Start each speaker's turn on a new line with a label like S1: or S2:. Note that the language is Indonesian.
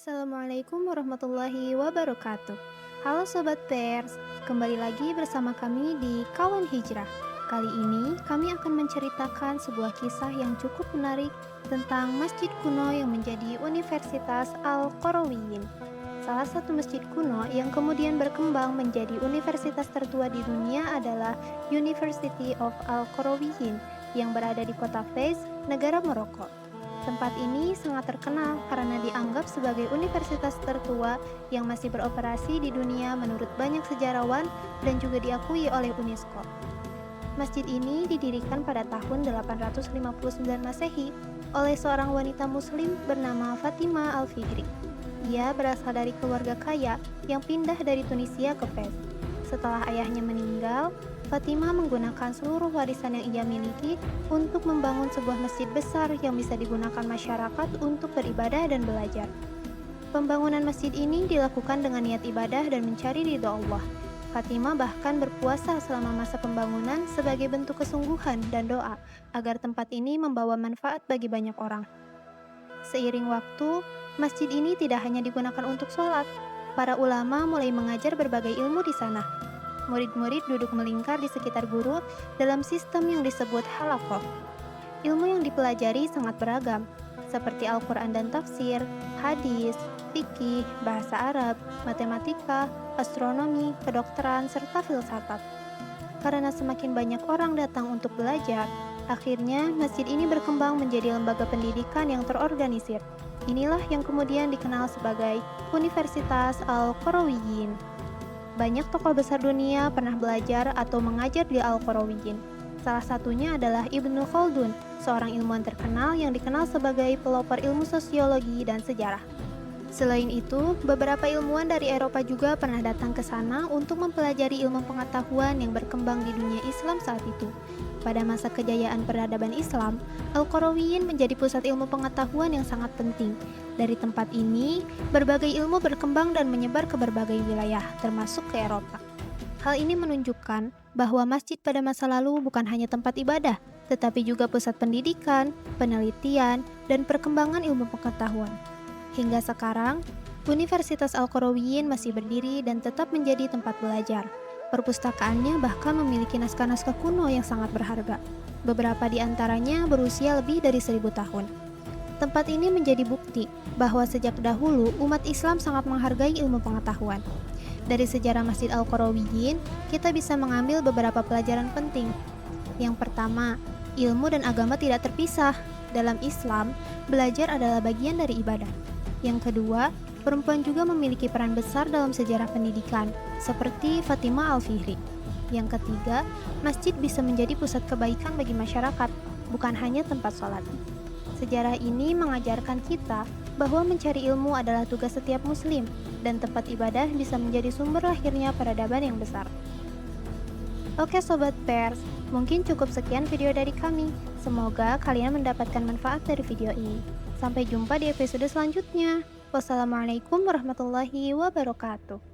S1: Assalamualaikum warahmatullahi wabarakatuh. Halo Sobat Pers, kembali lagi bersama kami di Kawan Hijrah. Kali ini kami akan menceritakan sebuah kisah yang cukup menarik tentang masjid kuno yang menjadi Universitas Al-Qarawiyyin. Salah satu masjid kuno yang kemudian berkembang menjadi universitas tertua di dunia adalah University of Al-Qarawiyyin yang berada di kota Fez, negara Maroko. Tempat ini sangat terkenal karena dianggap sebagai universitas tertua yang masih beroperasi di dunia menurut banyak sejarawan dan juga diakui oleh UNESCO. Masjid ini didirikan pada tahun 859 Masehi oleh seorang wanita muslim bernama Fatimah Al-Fihri. Ia berasal dari keluarga kaya yang pindah dari Tunisia ke Fez. Setelah ayahnya meninggal, Fatimah menggunakan seluruh warisan yang ia miliki untuk membangun sebuah masjid besar yang bisa digunakan masyarakat untuk beribadah dan belajar. Pembangunan masjid ini dilakukan dengan niat ibadah dan mencari ridho Allah. Fatimah bahkan berpuasa selama masa pembangunan sebagai bentuk kesungguhan dan doa agar tempat ini membawa manfaat bagi banyak orang. Seiring waktu, masjid ini tidak hanya digunakan untuk sholat. Para ulama mulai mengajar berbagai ilmu di sana. Murid-murid duduk melingkar di sekitar guru dalam sistem yang disebut halaqah. Ilmu yang dipelajari sangat beragam, seperti Al-Quran dan tafsir, hadis, fikih, bahasa Arab, matematika, astronomi, kedokteran, serta filsafat. Karena semakin banyak orang datang untuk belajar, akhirnya masjid ini berkembang menjadi lembaga pendidikan yang terorganisir. Inilah yang kemudian dikenal sebagai Universitas Al-Qarawiyyin. Banyak tokoh besar dunia pernah belajar atau mengajar di Al-Qarawiyyin. Salah satunya adalah Ibnu Khaldun, seorang ilmuwan terkenal yang dikenal sebagai pelopor ilmu sosiologi dan sejarah. Selain itu, beberapa ilmuwan dari Eropa juga pernah datang ke sana untuk mempelajari ilmu pengetahuan yang berkembang di dunia Islam saat itu. Pada masa kejayaan peradaban Islam, Al-Qarawiyyin menjadi pusat ilmu pengetahuan yang sangat penting. Dari tempat ini, berbagai ilmu berkembang dan menyebar ke berbagai wilayah, termasuk ke Eropa. Hal ini menunjukkan bahwa masjid pada masa lalu bukan hanya tempat ibadah, tetapi juga pusat pendidikan, penelitian, dan perkembangan ilmu pengetahuan. Hingga sekarang, Universitas Al-Qarawiyyin masih berdiri dan tetap menjadi tempat belajar. Perpustakaannya bahkan memiliki naskah-naskah kuno yang sangat berharga. Beberapa di antaranya berusia lebih dari 1000 tahun. Tempat ini menjadi bukti bahwa sejak dahulu umat Islam sangat menghargai ilmu pengetahuan. Dari sejarah Masjid Al-Qarawiyyin, kita bisa mengambil beberapa pelajaran penting. Yang pertama, ilmu dan agama tidak terpisah. Dalam Islam, belajar adalah bagian dari ibadah. Yang kedua, perempuan juga memiliki peran besar dalam sejarah pendidikan, seperti Fatimah Al-Fihri. Yang ketiga, masjid bisa menjadi pusat kebaikan bagi masyarakat, bukan hanya tempat sholat. Sejarah ini mengajarkan kita bahwa mencari ilmu adalah tugas setiap muslim, dan tempat ibadah bisa menjadi sumber lahirnya peradaban yang besar. Oke Sobat Pers, mungkin cukup sekian video dari kami. Semoga kalian mendapatkan manfaat dari video ini. Sampai jumpa di episode selanjutnya. Wassalamualaikum warahmatullahi wabarakatuh.